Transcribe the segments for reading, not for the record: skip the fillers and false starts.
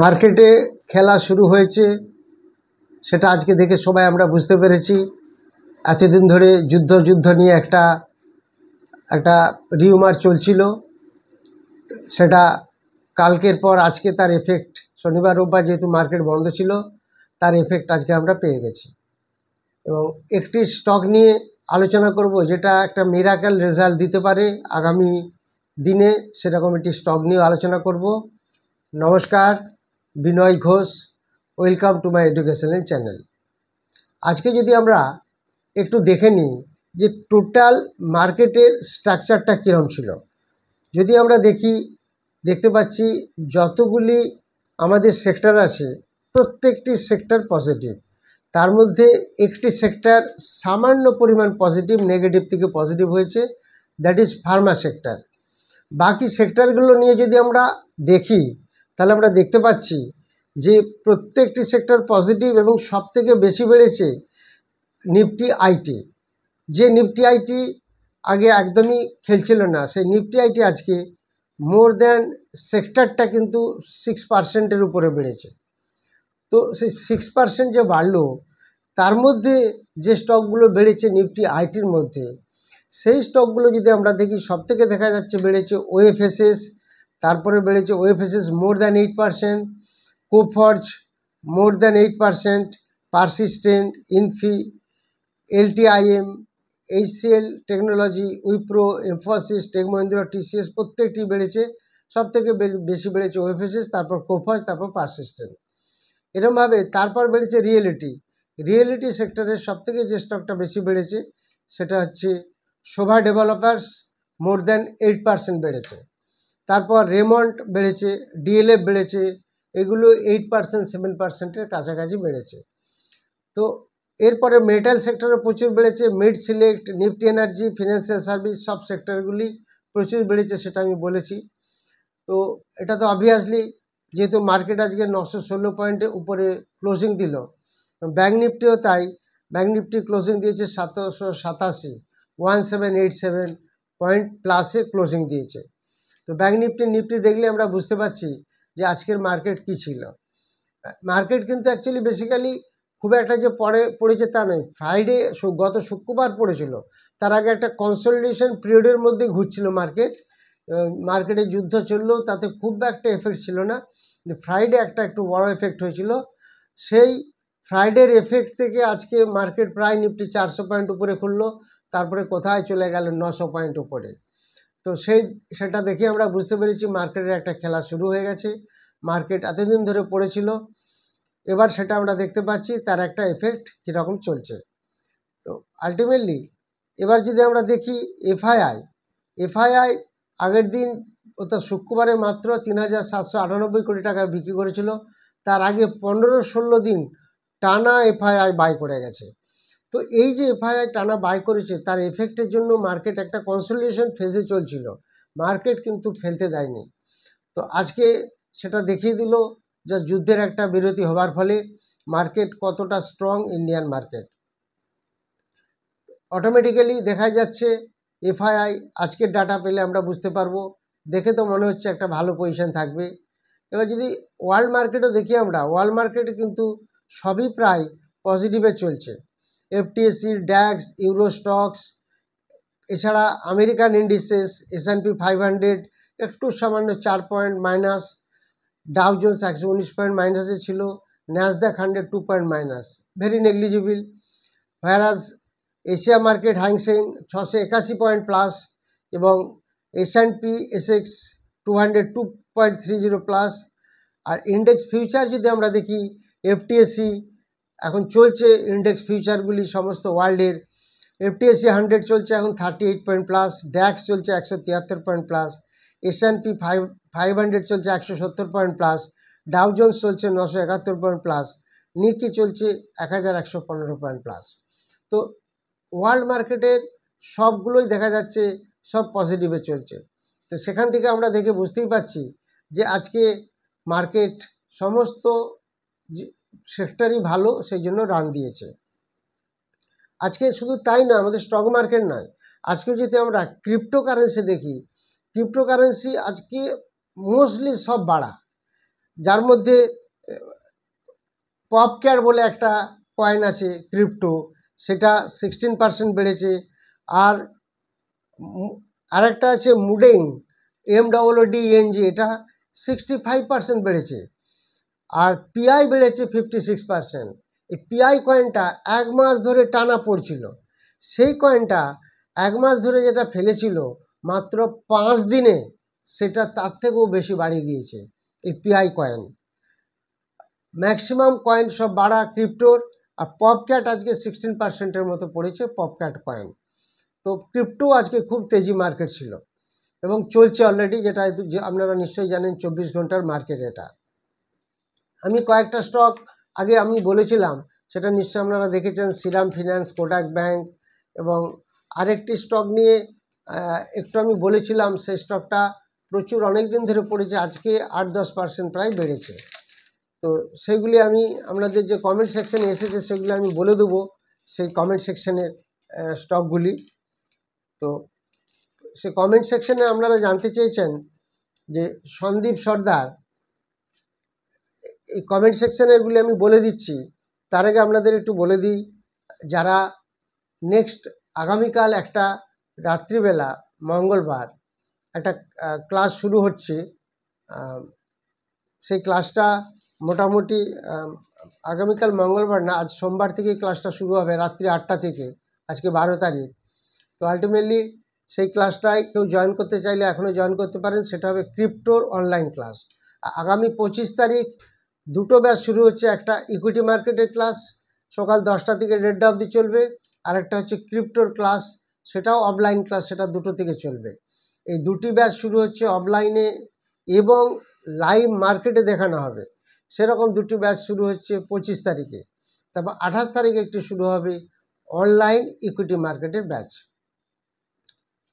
মার্কেটে খেলা শুরু হয়েছে, সেটা আজকে দেখে সবাই আমরা বুঝতে পেরেছি। এতদিন ধরে যুদ্ধ নিয়ে একটা রিউমার চলছিল, সেটা কালকের পর আজকে তার এফেক্ট, শনিবার রোববার যেহেতু মার্কেট বন্ধ ছিল, তার এফেক্ট আজকে আমরা পেয়ে গেছি। এবং একটি স্টক নিয়ে আলোচনা করব যেটা একটা মিরাকেল রেজাল্ট দিতে পারে আগামী দিনে, সেরকম একটি স্টক নিয়ে আলোচনা করব। নমস্কার, Binoy Ghosh, welcome to my educational channel. আজকে যদি আমরা একটু দেখে নিই যে টোটাল মার্কেটের স্ট্রাকচারটা কীরকম ছিল। যদি আমরা দেখতে পাচ্ছি যতগুলি আমাদের সেক্টর আছে প্রত্যেকটি সেক্টর পজিটিভ। তার মধ্যে একটি সেক্টর সামান্য পরিমাণ পজিটিভ, নেগেটিভ থেকে পজিটিভ হয়েছে, দ্যাট ইজ ফার্মা সেক্টর। বাকি সেক্টরগুলো নিয়ে যদি আমরা দেখি তাহলে আমরা দেখতে পাচ্ছি যে প্রত্যেকটি সেক্টর পজিটিভ এবং সবথেকে বেশি বেড়েছে নিফটি আইটি। যে নিফটি আইটি আগে একদমই খেলছিল না, সেই নিফটি আইটি আজকে মোর দ্যান সেক্টরটা কিন্তু 6%-এর উপরে বেড়েছে। তো সেই 6% যে বাড়লো, তার মধ্যে যে স্টকগুলো বেড়েছে নিফটি আইটির মধ্যে, সেই স্টকগুলো যদি আমরা দেখি সবথেকে দেখা যাচ্ছে বেড়েছে ওএফএসএস, তারপরে বেড়েছে OFSS more than 8%, Coforge more than 8%, Persistent, Infy, LTIM, HCL technology, Wipro, Mphasis, Tech Mahindra, TCS প্রত্যেকটি বেড়েছে। সবথেকে বেশি বেড়েছে ওএফএসএস, তারপর কোফর্জ, তারপর পারসিস্টেন্ট। এরকমভাবে তারপর বেড়েছে রিয়েলিটি সেক্টরের সবথেকে যে স্টকটা বেশি বেড়েছে সেটা হচ্ছে শোভা ডেভেলপার্স, মোর দ্যান 8% বেড়েছে। তারপর রেমন্ড বেড়েছে, ডিএলএফ বেড়েছে, এগুলো 8%, 7%-এর কাছাকাছি বেড়েছে। তো এরপরে মেটাল সেক্টরে প্রচুর বেড়েছে, mid select, Nifty energy, financial service, সব সেক্টরগুলি প্রচুর বেড়েছে, সেটা আমি বলেছি। তো এটা তো অবভিয়াসলি, যেহেতু মার্কেট আজকে 916 পয়েন্টের উপরে ক্লোজিং দিল, ব্যাঙ্ক নিফটিও তাই। ব্যাঙ্ক নিফটি ক্লোজিং দিয়েছে 787, 1787 পয়েন্ট প্লাসে ক্লোজিং দিয়েছে। তো ব্যাঙ্ক নিফটি দেখলে আমরা বুঝতে পারছি যে আজকের মার্কেট কী ছিল। মার্কেট কিন্তু অ্যাকচুয়ালি বেসিক্যালি খুব একটা যে পড়েছে তা নয়। ফ্রাইডে গত শুক্রবার পড়েছিল, তার আগে একটা কনসলিডেশন পিরিয়ডের মধ্যে ঘুরছিল মার্কেট। মার্কেটে যুদ্ধ চললেও তাতে খুব একটা এফেক্ট ছিল না। ফ্রাইডে একটু বড় এফেক্ট হয়েছিল। সেই ফ্রাইডের এফেক্ট থেকে আজকে মার্কেট প্রায় নিফটি 400 পয়েন্ট উপরে খুললো, তারপরে কোথায় চলে গেল 900 পয়েন্ট উপরে। তো সেটা দেখে আমরা বুঝতে পেরেছি মার্কেটের একটা খেলা শুরু হয়ে গেছে। মার্কেট এতদিন ধরে পড়েছিল, এবার সেটা আমরা দেখতে পাচ্ছি তার একটা এফেক্ট কীরকম চলছে। তো আলটিমেটলি এবার যদি আমরা দেখি এফআইআই আগের দিন অর্থাৎ শুক্রবারে মাত্র 3,798 কোটি টাকা বিক্রি করেছিল। তার আগে 15-16 দিন টানা এফআইআই বাই করে গেছে। তো এই যে এফআইআই টানা বাই করেছে, তার এফেক্টের জন্য মার্কেট একটা কনসলিডেশন ফেজে চলছিল, মার্কেট কিন্তু ফেলতে দেয়নি। তো আজকে সেটা দেখিয়ে দিল যে যুদ্ধের একটা বিরতি হওয়ার ফলে মার্কেট কতটা স্ট্রং। ইন্ডিয়ান মার্কেট অটোমেটিক্যালি দেখা যাচ্ছে এফআইআই আজকের ডাটা পেলে আমরা বুঝতে পারবো। দেখে তো মনে হচ্ছে একটা ভালো পজিশন থাকবে। এবার যদি ওয়ার্ল্ড মার্কেটও দেখি আমরা, ওয়ার্ল্ড মার্কেটে কিন্তু সবই প্রায় পজিটিভে চলছে। এফটিএসসি, ড্যাক্স, ইউরো স্টক্স, এছাড়া আমেরিকান ইন্ডিসেস, S&P 500 একটু সামান্য 4 point minus, Dow Jones 119 point মাইনাসে ছিল, ন্যাসডাক 100 2 point minus, very negligible. হোয়ারাজ Asia market Hang Seng 681 point plus এবং S&P SX 200 2.30 প্লাস। আর ইন্ডেক্স ফিউচার যদি আমরা দেখি, এফটিএসসি এখন চলছে, ইন্ডেক্স ফিউচারগুলি সমস্ত ওয়ার্ল্ডের, এফটিএসসি 100 চলছে এখন 38 পয়েন্ট প্লাস, ড্যাক্স চলছে 173 পয়েন্ট প্লাস, S&P 500 চলছে 170 পয়েন্ট প্লাস, ডাউ জোন্স চলছে 971 পয়েন্ট প্লাস, নিকি চলছে 1115 পয়েন্ট প্লাস। তো ওয়ার্ল্ড মার্কেটের সবগুলোই দেখা যাচ্ছে সব পজিটিভে চলছে। তো সেখান থেকে আমরা দেখে বুঝতেই পারছি যে আজকে মার্কেট সমস্ত সেক্টরই ভালো, সেই জন্য রান দিয়েছে। আজকে শুধু তাই না, আমাদের স্টক মার্কেট নয়, আজকে যদি আমরা ক্রিপ্টোকারেন্সি দেখি, ক্রিপ্টোকারেন্সি আজকে মোস্টলি সব বাড়া। যার মধ্যে পপক্যাট বলে একটা কয়েন আছে ক্রিপ্টো, সেটা 16% বেড়েছে। আর আরেকটা আছে মুডেং, MOODENG, এটা 65% বেড়েছে। আর পিআই বেড়েছে 56%। এই পিআই কয়েনটা 1 মাস ধরে টানা পড়ছিল, সেই কয়েনটা 1 মাস ধরে যেটা ফেলেছিল মাত্র 5 দিনে সেটা তার থেকেও বেশি বাড়িয়ে দিয়েছে এই পিআই কয়েন। ম্যাক্সিমাম কয়েন সব বাড়া ক্রিপ্টোর। আর পপক্যাট আজকে 16%-এর মতো পড়েছে পপক্যাট কয়েন। তো ক্রিপ্টো আজকে খুব তেজি মার্কেট ছিল এবং চলছে অলরেডি, যেটা আপনারা নিশ্চয়ই জানেন 24 ঘন্টার মার্কেট এটা। আমি কয়েকটা স্টক আগে আমি বলেছিলাম, সেটা নিশ্চয়ই আপনারা দেখেছেন, শ্রীরাম ফিন্যান্স, কোটাক ব্যাংক, এবং আরেকটি স্টক নিয়ে একটু আমি বলেছিলাম, সেই স্টকটা প্রচুর অনেক দিন ধরে পড়েছে, আজকে 8-10% প্রায় বেড়েছে। তো সেগুলি আমি আপনাদের যে কমেন্ট সেকশানে এসেছে সেগুলি আমি বলে দেবো, সেই কমেন্ট সেকশানের স্টকগুলি। তো সে কমেন্ট সেকশানে আপনারা জানতে চেয়েছেন যে সন্দীপ সর্দার, এই কমেন্ট সেকশানেরগুলি আমি বলে দিচ্ছি। তার আগে আপনাদের একটু বলে দিই, যারা নেক্সট আগামীকাল একটা রাত্রিবেলা মঙ্গলবার একটা ক্লাস শুরু হচ্ছে, সেই ক্লাসটা মোটামুটি আগামীকাল মঙ্গলবার না, আজ সোমবার থেকেই ক্লাসটা শুরু হবে রাত্রি 8টা থেকে, আজকে 12 তারিখ। তো আলটিমেটলি সেই ক্লাসটায় কেউ জয়েন করতে চাইলে এখনও জয়েন করতে পারেন, সেটা হবে ক্রিপ্টোর অনলাইন ক্লাস। আগামী 25 তারিখ দুটো ব্যাচ শুরু হচ্ছে, একটা ইকুইটি মার্কেটের ক্লাস সকাল 10টা থেকে 1:30 অবধি চলবে, আর একটা হচ্ছে ক্রিপ্টোর ক্লাস, সেটাও অফলাইন ক্লাস, সেটা 2টো থেকে চলবে। এই দুটি ব্যাচ শুরু হচ্ছে অফলাইনে এবং লাইভ মার্কেটে দেখানো হবে, সেরকম দুটি ব্যাচ শুরু হচ্ছে 25 তারিখে। তারপর 28 তারিখে একটি শুরু হবে অনলাইন ইকুইটি মার্কেটের ব্যাচ।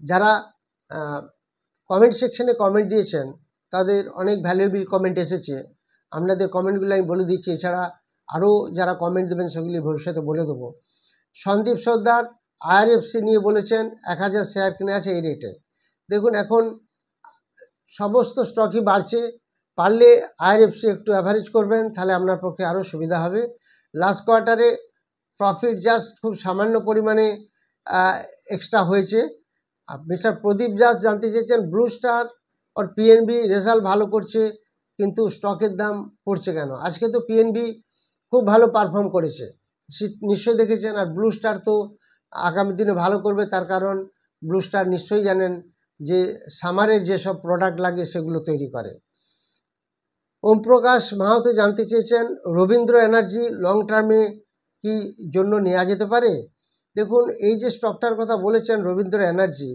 যারা কমেন্ট সেকশনে কমেন্ট দিয়েছেন তাদের অনেক ভ্যালুয়েবল কমেন্ট এসেছে, আপনাদের কমেন্টগুলো আমি বলে দিচ্ছি, এছাড়া আরও যারা কমেন্ট দেবেন সেগুলি ভবিষ্যতে বলে দেবো। সন্দীপ সর্দার IRFC নিয়ে বলেছেন 1000 শেয়ার কিনে আছে এই রেটে। দেখুন এখন সমস্ত স্টকই বাড়ছে, পারলে IRFC একটু অ্যাভারেজ করবেন, তাহলে আপনার পক্ষে আরও সুবিধা হবে। লাস্ট কোয়ার্টারে প্রফিট জাস্ট খুব সামান্য পরিমাণে এক্সট্রা হয়েছে। মিস্টার প্রদীপ দাস জানতে চেয়েছেন ব্লু স্টার আর PNB রেজাল্ট ভালো করছে কিন্তু স্টকের দাম পড়ছে কেন। আজকে তো PNB খুব ভালো পারফর্ম করেছে, নিশ্চয়ই দেখেছেন। আর ব্লু স্টার তো আগামী দিনে ভালো করবে, তার কারণ ব্লু স্টার নিশ্চয়ই জানেন যে সামারের যেসব প্রোডাক্ট লাগে সেগুলো তৈরি করে। ওম প্রকাশ মাহাতো জানতে চেয়েছেন রবীন্দ্র এনার্জি লং টার্মে কি জন্য নেওয়া যেতে পারে। দেখুন এই যে স্টকটার কথা বলেছেন রবীন্দ্র এনার্জি,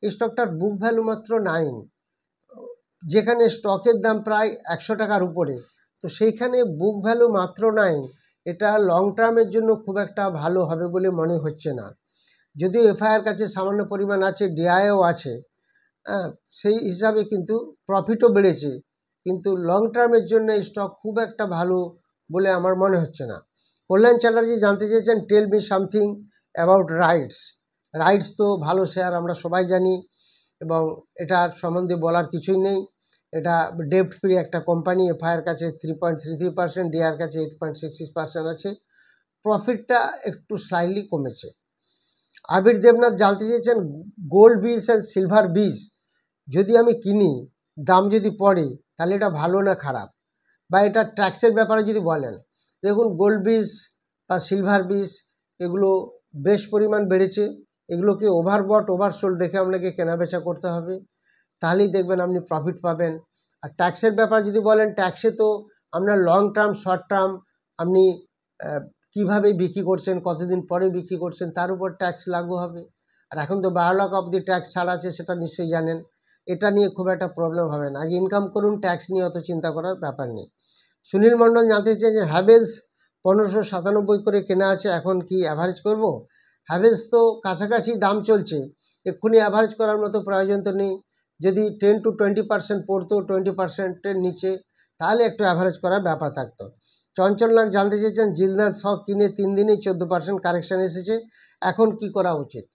এই স্টকটার বুক ভ্যালু মাত্র 9, যেখানে স্টকের দাম প্রায় 100 টাকার উপরে, তো সেইখানে বুক ভ্যালু মাত্র 9, এটা লং টার্মের জন্য খুব একটা ভালো হবে বলে মনে হচ্ছে না। যদিও এফআইআর কাছে সামান্য পরিমাণ আছে, ডিআইও আছে, সেই হিসাবে কিন্তু প্রফিটও বেড়েছে, কিন্তু লং টার্মের জন্য এই স্টক খুব একটা ভালো বলে আমার মনে হচ্ছে না। কল্যাণ চ্যাটার্জি জানতে চেয়েছেন tell me something about rights তো ভালো শেয়ার, আমরা সবাই জানি, এবং এটার সম্বন্ধে বলার কিছুই নেই। এটা ডেপ্ট ফ্রি একটা কোম্পানি, এফআইআর কাছে 3.33%, ডিআর কাছে 8.66% আছে, প্রফিটটা একটু স্লাইটলি কমেছে। আবির দেবনাথ জানতে চেয়েছেন গোল্ড বীজ অ্যান্ড সিলভার বীজ যদি আমি কিনি, দাম যদি পড়ে, তাহলে এটা ভালো না খারাপ, বা এটা ট্যাক্সের ব্যাপারে যদি বলেন। দেখুন গোল্ড বীজ বা সিলভার বীজ এগুলো বেশ পরিমাণ বেড়েছে, এগুলোকে ওভারবট ওভারসোল্ড দেখে আপনাকে কেনাবেচা করতে হবে, তাহলেই দেখবেন আপনি প্রফিট পাবেন। আর ট্যাক্সের ব্যাপার যদি বলেন, ট্যাক্সে তো আপনার লং টার্ম শর্ট টার্ম আপনি কীভাবে বিক্রি করছেন, কতদিন পরে বিক্রি করছেন, তার উপর ট্যাক্স লাগু হবে। আর এখন তো 12 লাখ অবধি ট্যাক্স ছাড় আছে, সেটা নিশ্চয়ই জানেন, এটা নিয়ে খুব একটা প্রবলেম হবে না। আগে ইনকাম করুন, ট্যাক্স নিয়ে অত চিন্তা করার ব্যাপার নেই। সুনীল মণ্ডল জানতে চাই যে হ্যাভেলস 1597 করে কেনা আছে, এখন কি অ্যাভারেজ করব। হ্যাভেলস তো কাছাকাছি দাম চলছে, এক্ষুনি অ্যাভারেজ করার মতো প্রয়োজন তো নেই। যদি 10 to 20% পড়তো, 20%-এর নিচে, তাহলে একটু অ্যাভারেজ করার ব্যাপার থাকতো। চঞ্চল নাগ জানতে চেয়েছেন জিন্দাল স্টক কিনে 3 দিনেই 14% কারেকশান এসেছে, এখন কি করা উচিত।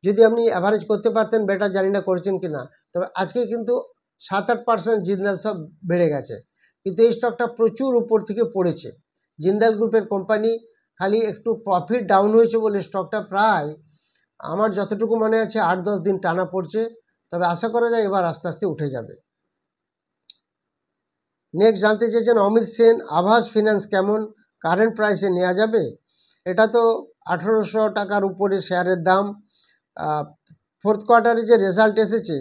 যদি আপনি অ্যাভারেজ করতে পারতেন বেটার, জানি না করেছেন কি না, তবে আজকে কিন্তু 7-8% জিন্দাল স্টক বেড়ে গেছে, কিন্তু এই স্টকটা প্রচুর উপর থেকে পড়েছে। জিন্দাল গ্রুপের কোম্পানি, খালি একটু প্রফিট ডাউন হয়েছে বলে স্টকটা প্রায় আমার যতটুকু মনে আছে 8-10 দিন টানা পড়ছে, তবে আশা করা যায় এবার আস্তে আস্তে উঠে যাবে। নেক্সট জানতে চেয়েছেন অমিত সেন, আভাস ফিন্যান্স কেমন, কারেন্ট প্রাইসে নেওয়া যাবে? এটা তো 1800 টাকার উপরে শেয়ারের দাম। ফোর্থ কোয়ার্টারে যে রেজাল্ট এসেছে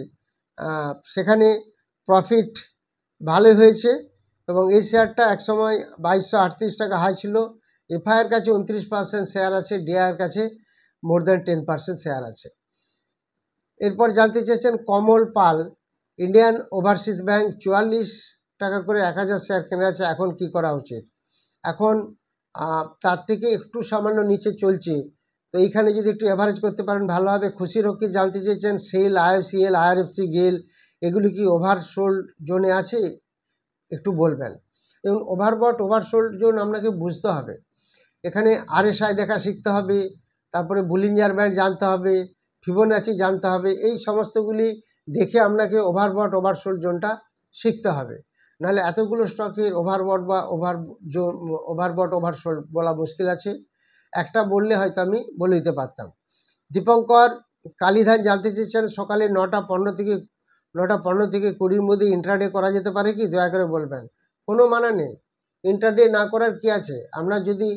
সেখানে প্রফিট ভালোই হয়েছে এবং এই শেয়ারটা একসময় 2238 টাকা হাই ছিল। এফআইআর কাছে 29% শেয়ার আছে, ডিআইয়ের কাছে মোর দ্যান 10% শেয়ার আছে। এরপর জানতে চেয়েছেন কমল পাল, ইন্ডিয়ান ওভারসিজ ব্যাংক 44 টাকা করে 1000 শেয়ার কেনা আছে, এখন কি করা উচিত? এখন তার থেকে একটু সামান্য নিচে চলছে, তো এইখানে যদি একটু অ্যাভারেজ করতে পারেন ভালো হবে। খুশি রক্ষী জানতে চেয়েছেন সেল, আইএফসিএল, আইআরএফসি, গেল এগুলি কি ওভারসোল্ড জোনে আছে, একটু বলবেন। এবং ওভারবট ওভারসোল্ড জোন আপনাকে বুঝতে হবে, এখানে আরএসআই দেখা শিখতে হবে, তারপরে বুলিঞ্জার ব্যান্ড জানতে হবে, ফিবোনাচি জানতে হবে, এই সমস্তগুলি দেখে আপনাকে ওভারবট ওভারসোল্ড জোনটা শিখতে হবে। নাহলে এতগুলো স্টকের ওভারবট বা ওভারবট ওভারসোল্ড বলা মুশকিল আছে। একটা বললে হয়তো আমি বলে দিতে পারতাম। দীপঙ্কর কালীধান জানতে চেয়েছেন সকালে 9:15 থেকে 20-র মধ্যে ইন্ট্রাডে করা যেতে পারে কি, দয়া করে বলবেন। কোনো মানা নেই, ইন্ট্রাডে না করার কি আছে? আপনার যদি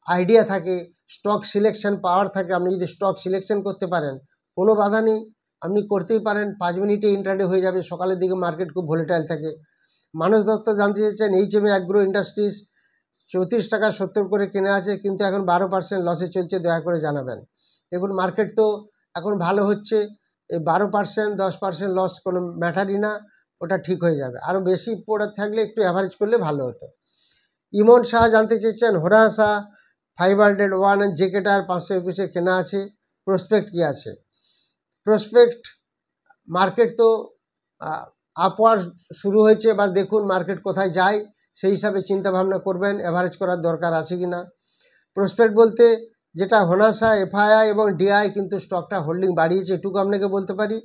আইডিয়া থাকে, স্টক সিলেকশন পাওয়ার থাকে, আপনি যদি স্টক সিলেকশন করতে পারেন, কোনো বাধা নেই, আপনি করতেই পারেন। 5 মিনিটে ইন্ট্রাডে হয়ে যাবে, সকালের দিকে মার্কেট খুব ভোলেটাইল থাকে। মানস দত্ত জানতে চেয়েছেন এইচএমএ অ্যাগ্রো ইন্ডাস্ট্রিজ 34 টাকা 70 করে কেনা আছে, কিন্তু এখন 12% লসে চলছে, দয়া করে জানাবেন। দেখুন মার্কেট তো এখন ভালো হচ্ছে, এই 12% 10% লস কোনো ম্যাটারই না, ওটা ঠিক হয়ে যাবে। আরও বেশি পড়ে থাকলে একটু অ্যাভারেজ করলে ভালো হতো। ইমন শাহ জানতে চেয়েছেন হোরাসা 501 জেকেটার 521 কেনা আছে, প্রসপেক্ট কি আছে? প্রসপেক্ট মার্কেট তো আপওয়ার্ড শুরু হয়েছে, এবার দেখুন মার্কেট কোথায় যায়, সেই হিসাবে চিন্তা ভাবনা করবেন অ্যাভারেজ করার দরকার আছে কি না। প্রসপেক্ট বলতে যেটা হোনাসা, এফআইআই এবং ডিআই কিন্তু স্টকটা হোল্ডিং বাড়িয়েছে, এটুকু আপনাকে বলতে পারি।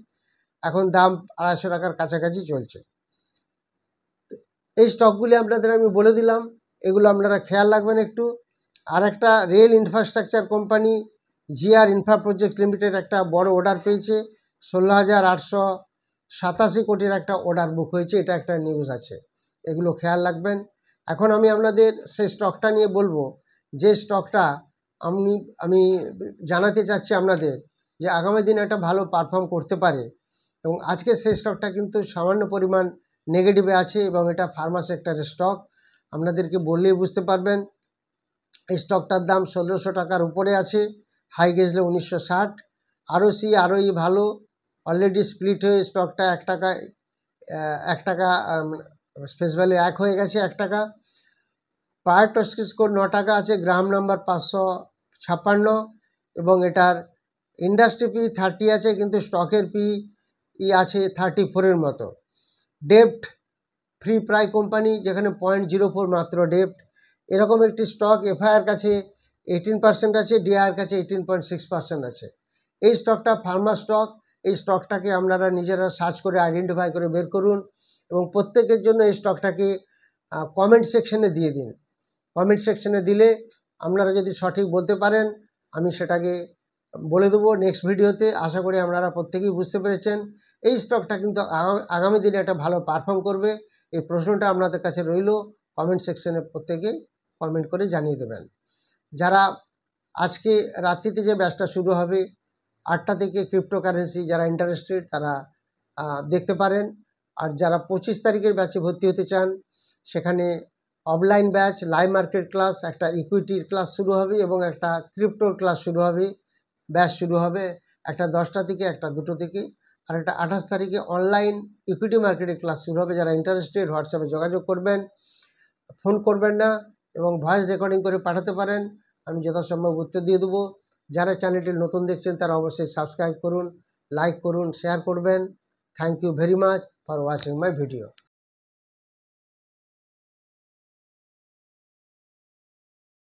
এখন দাম 250 টাকার কাছাকাছি চলছে। এই স্টকগুলি আপনাদের আমি বলে দিলাম, এগুলো আপনারা খেয়াল রাখবেন একটু। আর একটা rail infrastructure company GR infra project limited একটা বড় অর্ডার পেয়েছে, 16,887 কোটির একটা অর্ডার বুক হয়েছে, এটা একটা নিউজ আছে, এগুলো খেয়াল রাখবেন। এখন আমি আপনাদের সেই স্টকটা নিয়ে বলবো, যে স্টকটা আমি জানাতে চাচ্ছি আপনাদের যে আগামী দিনে একটা ভালো পারফর্ম করতে পারে, এবং আজকে সেই স্টকটা কিন্তু সামান্য পরিমাণ নেগেটিভে আছে এবং এটা ফার্মা সেক্টরের স্টক, আপনাদেরকে বললেই বুঝতে পারবেন। এই স্টকটার দাম 1600 টাকার উপরে আছে, হাই গেছলে 1960। আরওই ভালো, অলরেডি স্প্লিট হয়ে স্টকটা 1 টাকা স্পেস ভ্যালু 1 হয়ে গেছে, 1 টাকা। পায়ারটস্কি স্কোর 9 টাকা আছে, গ্রাম নাম্বার 556 এবং এটার ইন্ডাস্ট্রি পি 30 আছে, কিন্তু স্টকের পি আছে 34-এর মতো। ডেপ্ট ফ্রি প্রায় কোম্পানি, যেখানে 0.04 মাত্র ডেপ্ট, এরকম একটি স্টক এফআইআর কাছে 18% আছে, ডিআইয়ের কাছে 18.6% আছে। এই স্টকটা ফার্মা স্টক, এই স্টকটাকে আপনারা নিজেরা সার্চ করে আইডেন্টিফাই করে বের করুন এবং প্রত্যেকের জন্য এই স্টকটাকে কমেন্ট সেকশনে দিয়ে দিন। কমেন্ট সেকশনে দিলে আপনারা যদি সঠিক বলতে পারেন, আমি সেটাকে বলে দেবো নেক্সট ভিডিওতে। আশা করি আপনারা প্রত্যেকেই বুঝতে পেরেছেন এই স্টকটা কিন্তু আগামী দিনে একটা ভালো পারফর্ম করবে। এই প্রশ্নটা আপনাদের কাছে রইল, কমেন্ট সেকশনে প্রত্যেকেই কমেন্ট করে জানিয়ে দেবেন। যারা আজকে রাত্রিতে যে ব্যাচটা শুরু হবে 8টা থেকে ক্রিপ্টোকারেন্সি, যারা ইন্টারেস্টেড তারা দেখতে পারেন। আর যারা 25 তারিখের ব্যাচে ভর্তি হতে চান, সেখানে offline batch, live market class, একটা ইকুইটির ক্লাস শুরু হবে এবং একটা ক্রিপ্টোর ক্লাস শুরু হবে, ব্যাচ শুরু হবে একটা 10টা থেকে, একটা 2টো থেকে। আর একটা 28 তারিখে অনলাইন ইকুইটি মার্কেটের ক্লাস শুরু হবে। যারা ইন্টারেস্টেড হোয়াটসঅ্যাপে যোগাযোগ করবেন, ফোন করবেন না এবং ভয়েস রেকর্ডিং করে পাঠাতে পারেন, আমি যথাসম্ভব উত্তর দিয়ে দেবো। যারা চ্যানেলটি নতুন দেখছেন তারা অবশ্যই সাবস্ক্রাইব করুন, লাইক করুন, শেয়ার করবেন। Thank you very much for watching my video.